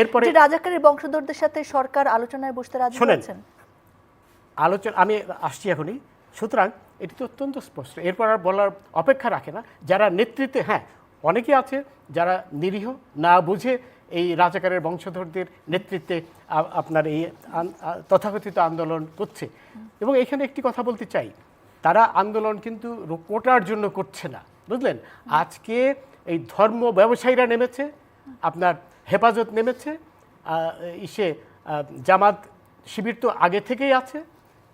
এরপরে রাজাকারের বংশধরদের সাথে সরকার আলোচনায় বসতে রাজি হয়েছেন? আলোচনা আমি আসছি এখনই। সুতরাং এটি তো অত্যন্ত স্পষ্ট, এরপর আর বলার অপেক্ষা রাখে না। যারা নেতৃত্বে, হ্যাঁ অনেকে আছে যারা নিরীহ না বুঝে এই রাজাকারের বংশধরদের নেতৃত্বে আপনার এই তথাকথিত আন্দোলন করছে। এবং এখানে একটি কথা বলতে চাই, তারা আন্দোলন কিন্তু কোটার জন্য করছে না, বুঝলেন। আজকে এই ধর্ম ব্যবসায়ীরা নেমেছে, আপনার হেফাজত নেমেছে, জামাত শিবির তো আগে থেকেই আছে,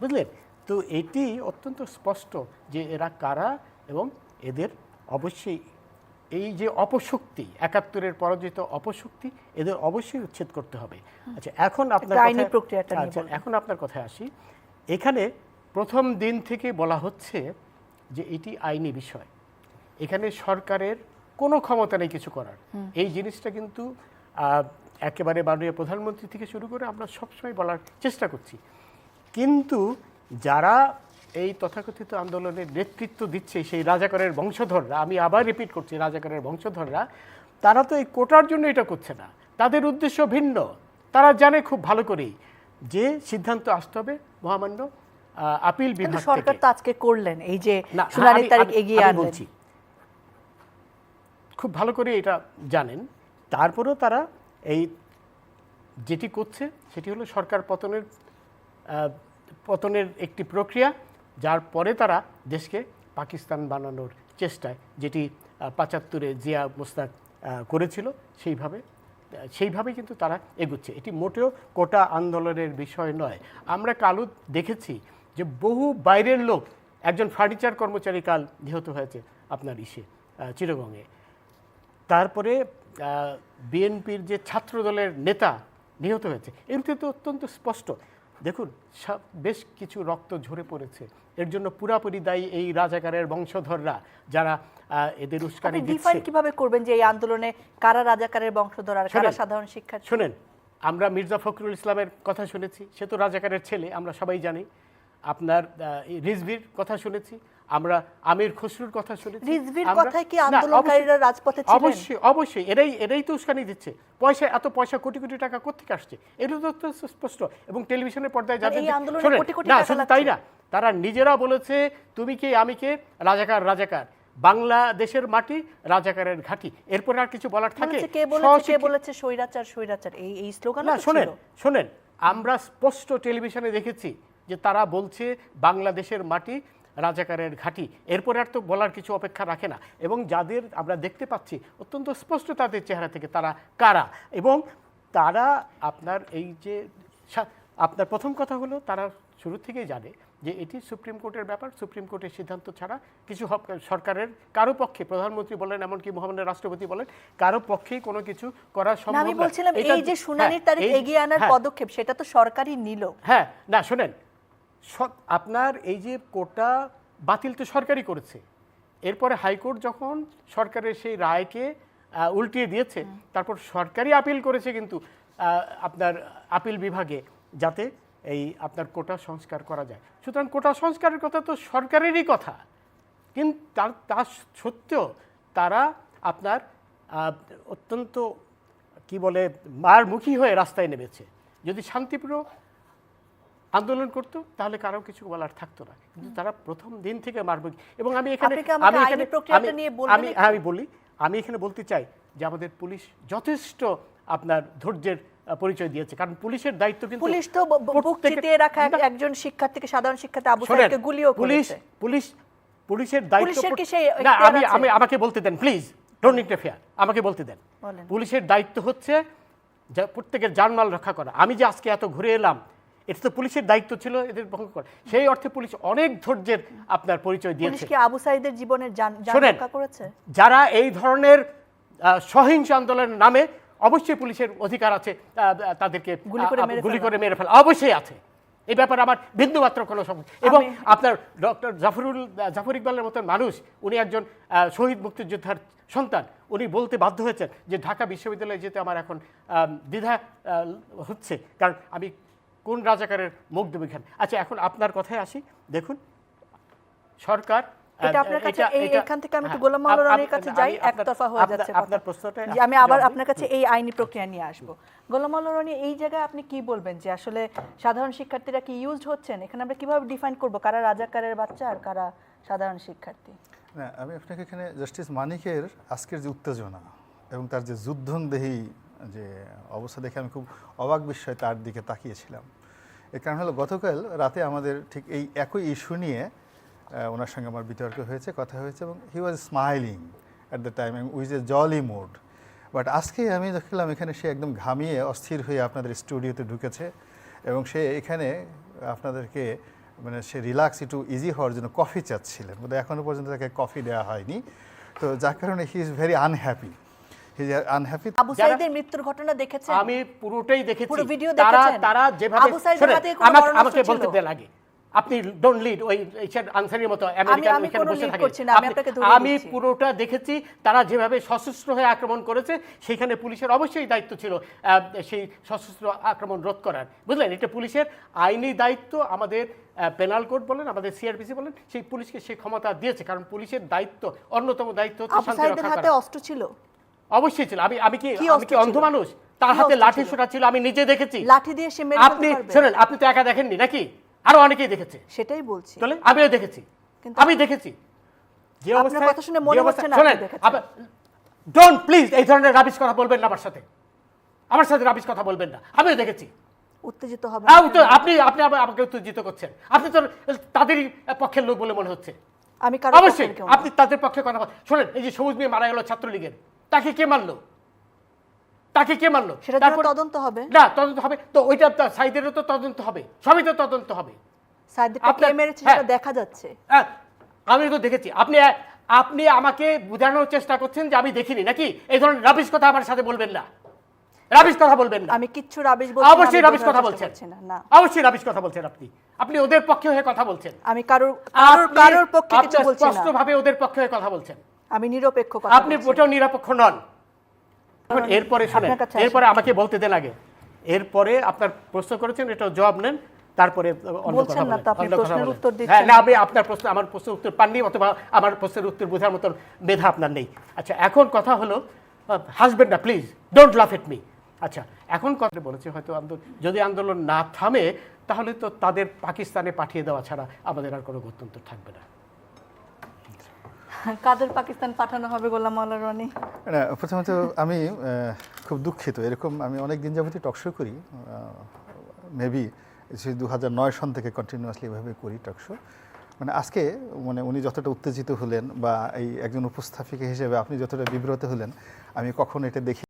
বুঝলেন। তো এটি অত্যন্ত স্পষ্ট যে এরা কারা, এবং এদের অবশ্যই এই যে অপশক্তি, ৭১-এর পরাজিত অপশক্তি, এদের অবশ্যই উচ্ছেদ করতে হবে। আচ্ছা, এখন আপনার কথায় আসি। এখানে প্রথম দিন থেকে বলা হচ্ছে যে এটি আইনি বিষয়, এখানে সরকারের কোনো ক্ষমতা নেই কিছু করার। এই জিনিসটা কিন্তু একেবারে মাননীয় প্রধানমন্ত্রী থেকে শুরু করে আমরা সবসময় বলার চেষ্টা করছি। কিন্তু যারা এই তথাকথিত আন্দোলনের নেতৃত্ব দিচ্ছে, সেই রাজাকারের বংশধররা, আমি আবার রিপিট করছি, রাজাকারের বংশধররা, তারা তো এই কোটার জন্য এটা করছে না। তাদের উদ্দেশ্য ভিন্ন। তারা জানে খুব ভালো করেই যে সিদ্ধান্ত আসতে হবে মহামান্য আপিল বিভাগ থেকে। সরকার তো আজকে করলেন, এই যে শুনানির তারিখ এগিয়ে আনলেন, খুব ভালো করে এটা জানেন। তারপরেও তারা এই যেটি করছে সেটি হলো সরকার পতনের একটি প্রক্রিয়া, যার পরে তারা দেশকে পাকিস্তান বানানোর চেষ্টায়, যেটি ৭৫-এ জিয়া মোস্তাক করেছিল, সেইভাবে কিন্তু তারা এগুচ্ছে। এটি মোটেও কোটা আন্দোলনের বিষয় নয়। আমরা কালও দেখেছি যে বহু বাইরের লোক, একজন ফার্নিচার কর্মচারী কাল নিহত হয়েছে আপনার চিটাগংয়ে। তারপরে বিএনপির যে ছাত্র দলের নেতা নিহত হয়েছে। এমনি তো অত্যন্ত স্পষ্ট। দেখুন, বেশ কিছু রক্ত ঝরে পড়েছে। এর জন্য পুরাপুরি দায়ী এই রাজাকারের বংশধররা, যারা এদের উস্কানি দিচ্ছে। কিভাবে করবেন যে এই আন্দোলনে কারা রাজাকারের বংশধর আর কারা সাধারণ শিক্ষার্থী? শুনেন, আমরা মির্জা ফখরুল ইসলামের কথা শুনেছি, সে তো রাজাকারের ছেলে, আমরা সবাই জানি। আপনার রিজভির কথা শুনেছি আমরা, আমির খসরুর কথা শুনেছি। রিজভির কথায় কি আন্দোলনকারীরা রাজপথে ছিলেন? অবশ্যই অবশ্যই, এরাই তো উস্কানি দিচ্ছে। এত পয়সা, কোটি কোটি টাকা কোত্থেকে আসছে, এটা তো স্পষ্ট। এবং টেলিভিশনের পর্দায় যাদের, না শুধু তাই না, তারা নিজেরা বলেছে তুমি কে আমি কে, রাজাকার রাজাকার, বাংলাদেশের মাটি রাজাকারের ঘাঁটি। এরপরে আর কিছু বলার থাকে? কে বলেছে স্বৈরাচার স্বৈরাচার, এই স্লোগান? না, শোনেন, আমরা স্পষ্ট টেলিভিশনে দেখেছি যে তারা বলছে বাংলাদেশের মাটি রাজাকারের ঘাঁটি। এরপরে আর তো বলার কিছু অপেক্ষা রাখে না। এবং যাদের আমরা দেখতে পাচ্ছি অত্যন্ত স্পষ্ট তাদের চেহারা থেকে তারা কারা। এবং তারা আপনার এই যে, আপনার প্রথম কথা হলো, তারা শুরু থেকেই জানে যে এটি সুপ্রিম কোর্টের ব্যাপার, সুপ্রিম কোর্টের সিদ্ধান্ত ছাড়া কিছু সরকারের কারো পক্ষে, প্রধানমন্ত্রী বলেন, এমনকি মহামান্য রাষ্ট্রপতি বলেন, কারো পক্ষেই কোনো কিছু করা সম্ভব না। আমি বলছিলাম এই যে শুনানির তারিখ এগিয়ে আনার পদক্ষেপ, সেটা তো সরকারই নিল। হ্যাঁ, না শোনেন, আপনার এই যে কোটা বাতিল তো সরকারই করেছে। এরপরে হাইকোর্ট যখন সরকারের সেই রায়কে উল্টিয়ে দিয়েছে, তারপর সরকারই আপিল করেছে কিন্তু আপনার আপিল বিভাগে, যাতে এই আপনার কোটা সংস্কার করা যায়। সুতরাং কোটা সংস্কারের কথা তো সরকারেরই কথা, কিন্তু তা সত্ত্বেও তারা আপনার অত্যন্ত কি বলে মারমুখী হয়ে রাস্তায় নেমেছে। যদি শান্তিপ্রিয় আন্দোলন করতো তাহলে কারো কিছু বলার থাকতো না, কিন্তু তারা প্রথম দিন থেকে মারমুখী। এবং আমি এখানে বলতে চাই যে আমাদের পুলিশ যথেষ্ট আপনার ধৈর্যের পরিচয় দিয়েছে, কারণ পুলিশের দায়িত্ব কিন্তু, পুলিশ তো বুক চিতিয়ে রাখা একজন শিক্ষার্থীকে, সাধারণ শিক্ষার্থী আবু সাইদকে গুলিও করেছে। পুলিশের দায়িত্ব, আমাকে বলতে দেন প্লিজ, ডোন্ট ইন্টারফেয়ার, আমাকে বলতে দেন। পুলিশের দায়িত্ব হচ্ছে প্রত্যেকের জানমাল রক্ষা করা। আমি যে আজকে এত ঘুরে এলাম, এটা তো পুলিশের দায়িত্ব ছিল এদের ভঙ্গ করা। সেই অর্থে পুলিশ অনেক ধৈর্যের আপনার পরিচয় দিয়েছে। পুলিশ কি আবু সাইদের জীবনের জান রক্ষা করেছে? যারা এই ধরনের সহিংস আন্দোলনের নামে, অবশ্যই পুলিশের অধিকার আছে তাদেরকে গুলি করে মেরে ফেলা, অবশ্যই আছে। এই ব্যাপারে আমার বিন্দুমাত্র কোনো সমস্যা। এবং আপনার ডক্টর জাফর ইকবালের মতন মানুষ, উনি একজন শহীদ মুক্তিযোদ্ধার সন্তান, উনি বলতে বাধ্য হয়েছেন যে ঢাকা বিশ্ববিদ্যালয়ে যেতে আমার এখন দ্বিধা হচ্ছে, কারণ আমি কোন রাজাকারের মুখ দেব এখানে। আচ্ছা, এখন আপনার কথায় আসি। দেখুন, সরকার এটা আপনার কাছে এইখান থেকে আমি একটু গোলাম মাওলা রনির কাছে যাই, একতরফা হয়ে যাচ্ছে আপনার প্রশ্নটা। আমি আবার আপনার কাছে এই আইনি প্রক্রিয়া নিয়ে আসব। গোলাম মাওলা রনি, এই জায়গায় আপনি কি বলবেন যে আসলে সাধারণ শিক্ষার্থীরা কি ইউজড হচ্ছেন? এখানে আমরা কিভাবে ডিফাইন করব কারা রাজাকারের বাচ্চা আর কারা সাধারণ শিক্ষার্থী? না, আমি আপনাকে এখানে জাস্টিস মানিকের আজকের যে উত্তেজনা এবং তার যে যুদ্ধংদেহী যে অবস্থা দেখে আমি খুব অবাক বিস্ময়ে তার দিকে তাকিয়েছিলাম। এর কারণ হলো গতকাল রাতে আমাদের ঠিক এই একই ইস্যু নিয়ে ওনার সঙ্গে আমার বিতর্ক হয়েছে, কথা হয়েছে, এবং he was smiling at the time with a jolly mood. But আজকে আমি দেখলাম এখানে সে একদম ঘামিয়ে অস্থির হয়ে আপনাদের স্টুডিওতে ঢুকেছে এবং সে এখানে আপনাদেরকে মানে সে রিল্যাক্স একটু ইজি হওয়ার জন্য কফি চাচ্ছিলেন, বোধহয় এখনও পর্যন্ত তাকে কফি দেওয়া হয়নি। তো যার কারণে he is very unhappy. Abu সাঈদের মৃত্যুর ঘটনা দেখেছেন? আমি পুরোটাই দেখেছি। পুরো ভিডিও দেখেছেন? তারা যেভাবে আবু সাঈদের হাতে কোনো মরণাস্ত্র আমাকে ছিল? বলতে দেন আগে, আপনি ডোন্ট লিড ওই আনসারের মতো আমেরিকান এখানে বসে থাকে। আমি পুরোটা দেখেছি। তারা যেভাবে সশস্ত্র হয়ে আক্রমণ করেছে, সেখানে পুলিশের অবশ্যই দায়িত্ব ছিল সেই সশস্ত্র আক্রমণ রোধ করার, বুঝলেন? এটা পুলিশের আইনি দায়িত্ব। আমাদের পেনাল কোড বলেন, আমাদের সিআরপিসি বলেন, সেই পুলিশকে সেই ক্ষমতা দিয়েছে, কারণ পুলিশের দায়িত্ব, অন্যতম দায়িত্ব হচ্ছে আবু সাঈদের হাতে অস্ত্র ছিল? অবশ্যই ছিল। আমি কি অন্ধ মানুষ? তার হাতে লাঠি সোটা ছিল, আমি নিজে দেখেছি। লাঠি দিয়ে সে মেরে ফেলতে পারবে? আপনি শুনেন, আপনি তো একা দেখেননি নাকি? আরো অনেকেই দেখেছে। সেটাই বলছি। তাহলে আমিও দেখেছি, আমি দেখেছি যে অবস্থা। আপনার কথা শুনে মনে হচ্ছে না আপনি দেখেছেন। ডোন্ট প্লিজ এই ধরনের রাবিশ কথা বলবেন না আমার সাথে রাবিশ কথা বলবেন না। আমিও দেখেছি। উত্তেজিত হবে আপনি আমাকে উত্তেজিত করছেন। আপনি তো তাদেরই পক্ষের লোক বলে মনে হচ্ছে। আমি অবশ্যই আপনি তাদের পক্ষে কথা বলেন। শোনেন, এই যে সবুজ মেয়ে মারা গেল ছাত্রলীগের, তাকে কে মারলো? সেটা তদন্ত হবে না? তদন্ত হবে তো, ওইটা সাইদেরও তো তদন্ত হবে, সবই তো তদন্ত হবে। সাইদকে কে মেরেছে সেটা দেখা যাচ্ছে। আমি তো দেখেছি। আপনি আমাকে বোঝানোর চেষ্টা করছেন যে আমি দেখিনি নাকি? এই ধরনের রাবিশ কথা আমার সাথে বলবেন না, রাবিশ কথা বলবেন না। আমি কিচ্ছু রাবিশ বলছি না। অবশ্যই রাবিশ কথা বলছেন না, অবশ্যই রাবিশ কথা বলছেন। আপনি ওদের পক্ষে হয়ে কথা বলছেন। আমি কারোর পক্ষে কিছু বলছি না। স্পষ্টভাবে ওদের পক্ষে হয়ে কথা বলছেন। আমি নিরপেক্ষ কথা বলছি। আপনি ওটাও নিরপেক্ষ নন। এরপরে শুনেন, এরপরে আমাকে বলতে দেন আগে। এরপরে আপনার প্রশ্ন করেছেন, এটা জবাব নেন, তারপরে অন্য কথা বলেন। না, আমি আপনার প্রশ্ন, আমার প্রশ্নের উত্তর পাননি, অথবা আমার প্রশ্নের উত্তর বোঝার মতো মেধা আপনার নেই। আচ্ছা, এখন কথা হলো, হাসবেন না প্লিজ, ডোন্ট লাফ এট মি। আচ্ছা, এখন কথা বলেছে, হয়তো যদি আন্দোলন না থামে, তাহলে তো তাদের পাকিস্তানে পাঠিয়ে দেওয়া ছাড়া আমাদের আর কোনো গত্যন্তর থাকবে না। কাদের পাকিস্তান পাঠানো হবে গোলাম মাওলা রনি? না, প্রথমত আমি খুব দুঃখিত। এরকম আমি অনেক দিন যাবতই টকশো করি, মেবি 2009 সন থেকে কন্টিনিউয়াসলি এভাবে করি টকশো। মানে আজকে মানে উনি যতটা উত্তেজিত হলেন, বা এই একজন উপস্থাপিকা হিসেবে আপনি যতটা বিব্রত হলেন, আমি কখনো এটা দেখি।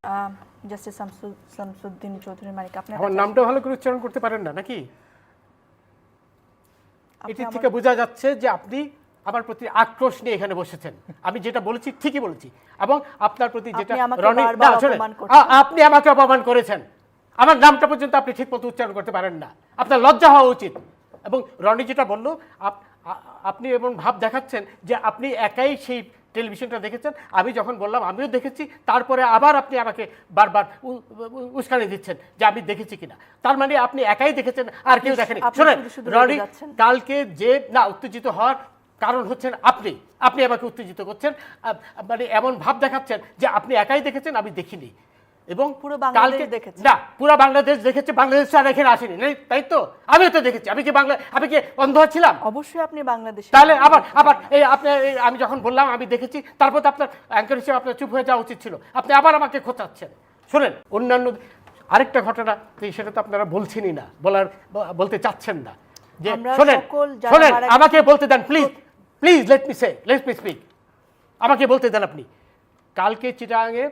জাস্টিস শামসুদ্দিন চৌধুরী মানিক, আপনি আমার নামটা ভালো করে উচ্চারণ করতে পারেন না নাকি? এটি থেকে বোঝা যাচ্ছে যে আপনি আমার প্রতি আক্রোশ নিয়ে এখানে বসেছেন। আমি যেটা বলেছি ঠিকই বলেছি, এবং আপনার প্রতি যেটা আপনি আমাকে অপমান করেছেন, আমার নামটা পর্যন্ত আপনি ঠিক মতো উচ্চারণ করতে পারেন না। আপনার লজ্জা হওয়া উচিত। এবং রনি যেটা বললো, আপনি এমন ভাব দেখাচ্ছেন যে আপনি একাই সেই টেলিভিশনটা দেখেছেন। আমি যখন বললাম আমিও দেখেছি, তারপরে আবার আপনি আমাকে বারবার উস্কানি দিচ্ছেন যে আমি দেখেছি কিনা। তার মানে আপনি একাই দেখেছেন, আর কেউ দেখেনি। শোনেন রনি, কালকে যে না উত্তেজিত হওয়ার কারণ হচ্ছেন আপনি আমাকে উত্তেজিত করছেন, মানে এমন ভাব দেখাচ্ছেন যে আপনি একাই দেখেছেন, আমি দেখিনি। এবং পুরো বাংলাদেশ দেখেছে না, পুরো বাংলাদেশ দেখেছে, বাংলাদেশ আর এখানে আসেনি, তাই তো? আমিও তো দেখেছি। আমি কি অন্ধ ছিলাম? অবশ্যই আপনি বাংলাদেশে। তাহলে আবার আমি যখন বললাম আমি দেখেছি, তারপর তো আপনার অ্যাঙ্কর হিসেবে আপনার চুপ হয়ে যাওয়া উচিত ছিল। আপনি আবার আমাকে খোঁচাচ্ছেন। শোনেন, অন্যান্য আরেকটা ঘটনা, সেটা তো আপনারা বলছেনই না, বলতে চাচ্ছেন না। যে শোনেন, আমাকে বলতে দেন প্লিজ, লেট মি স্পিক। আমাকে বলতে দেন আপনি। কালকে চিটাগাংয়ে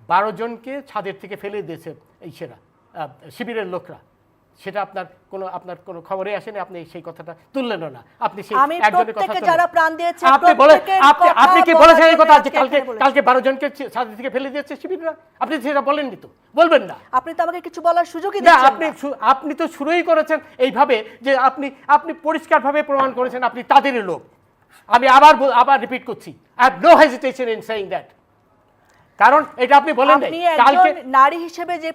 12 জনকে ছাদের থেকে ফেলে দিয়েছে এই শিবিরের লোকরা। সেটা আপনার কোনো খবরে আসেনি, আপনি সেই কথাটা তুললেন না। আপনি সেই একজনের কথা যারা প্রাণ দিয়েছে আপনি কি বলেছেন এই কথা যে কালকে 12 জনকে ছাদের থেকে ফেলে দিয়েছে শিবিররা? আপনি সেটা বলেননি তো, বলবেন না। আপনি তো আমাকে কিছু বলার সুযোগই দিচ্ছেন না। আপনি তো শুরুই করেছেন এইভাবে যে আপনি পরিষ্কারভাবে প্রমাণ করেছেন আপনি তাদেরই লোক। আমি আবার রিপিট করছি, I have no hesitation in saying that. কারণ এটা আপনি বলেন নাই আপনি কালকে একজন নারী হিসেবে যে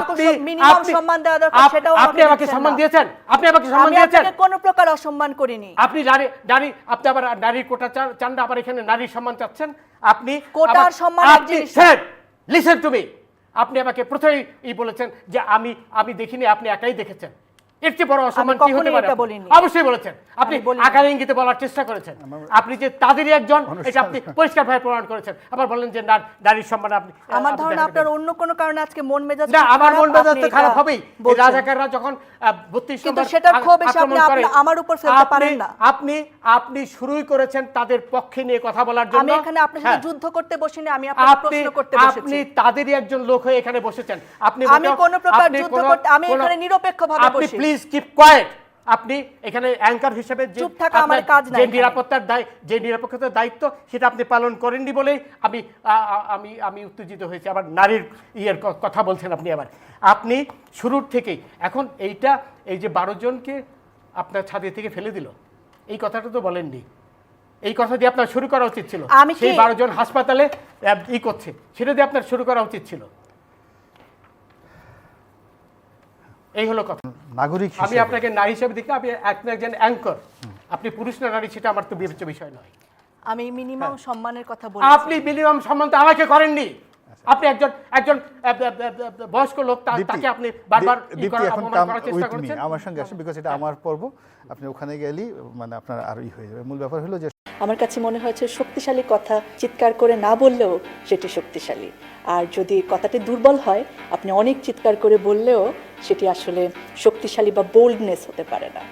আপনি মিনিমাম সম্মান দেওয়া দরকার সেটাও আপনি আমাকে সম্মান দিয়েছেন, আপনি আমাকে সম্মান আমি দিয়েছেন। আপনাকে কোনো প্রকার অসম্মান করিনি। আপনি নারী আপনি আবার নারীর কোটা চান না, আবার এখানে নারীর সম্মান চাচ্ছেন। আপনি কোটার সম্মান এক জিনিস না। লিসেন টু মি, আপনি আমাকে প্রথমেই বলেছেন যে আমি দেখিনি, আপনি একাই দেখেছেন। এর চেয়ে বড় অসম্মান কি হতে পারে? অবশ্যই বলেছেন, আপনি আকার ইঙ্গিতে বলার চেষ্টা করেছেন। আপনি যে তাদেরই একজন এটা আপনি পরিষ্কারভাবে প্রমাণ করেছেন। আবার বলেন যে নারীর সম্মান আপনি। আমার ধারণা আপনার অন্য কোনো কারণে আজকে মন মেজাজ না, আমার মন মেজাজ তো খারাপ হবেই। এই রাজাকাররা যখন 32 কিন্তু নম্বর সেটার ক্ষোভ এসে আক্রমণ করে, আমার উপর ফেলতে পারেন না। আপনি শুরুই করেছেন তাদের পক্ষে নিয়ে কথা বলার জন্য। আমি এখানে আপনার সাথে হ্যাঁ। যুদ্ধ করতে বসিনি, আমি আপনাকে প্রশ্ন করতে বসেছি। আপনি তাদেরই একজন লোক হয়ে এখানে বসেছেন। আমি কোনো প্রকার যুদ্ধ করতে, আমি এখানে নিরপেক্ষভাবে বসি। আপনি প্লিজ কিপ কোয়েট। আপনি এখানে অ্যাঙ্কার হিসেবে চুপ থাকা আমার কাজ না। যে নিরাপত্তার দায়িত্ব সেটা আপনি পালন করেননি বলেই আমি উত্তেজিত হয়েছি। আবার নারীর কথা বলছেন আপনি শুরুর থেকেই। এখন এই যে 12 জনকে আপনার ছাদে থেকে ফেলে দিল, এই কথাটা তো বলেননি। এই কথা দিয়ে আপনার শুরু করা উচিত ছিল। সেই 12 জন হাসপাতালে করছে, সেটা দিয়ে আপনার শুরু করা উচিত ছিল। এই হলো কথা। নাগরিক আমি আপনাকে নারী হিসেবে দেখি, আপনি একজন অ্যাঙ্কর। আপনি পুরুষ না নারী সেটা আমার তো বিবেচ্য বিষয় নয়। আমি মিনিমাম সম্মানের কথা বলি। আপনি মিনিমাম সম্মান তো আমাকে করেননি। আপনি একজন বয়স্ক লোক, তাকে আপনি বারবার করার চেষ্টা করছেন। আমার সঙ্গে আসে, বিকজ এটা আমার পর্ব। আপনি ওখানে গেলেই মানে আপনার আরই হয়ে যাবে। মূল ব্যাপার হলো যে আমার কাছে মনে হয়েছে শক্তিশালী কথা চিৎকার করে না বললেও সেটি শক্তিশালী, আর যদি কথাটি দুর্বল হয় আপনি অনেক চিৎকার করে বললেও সেটি আসলে শক্তিশালী বা বোল্ডনেস হতে পারে না।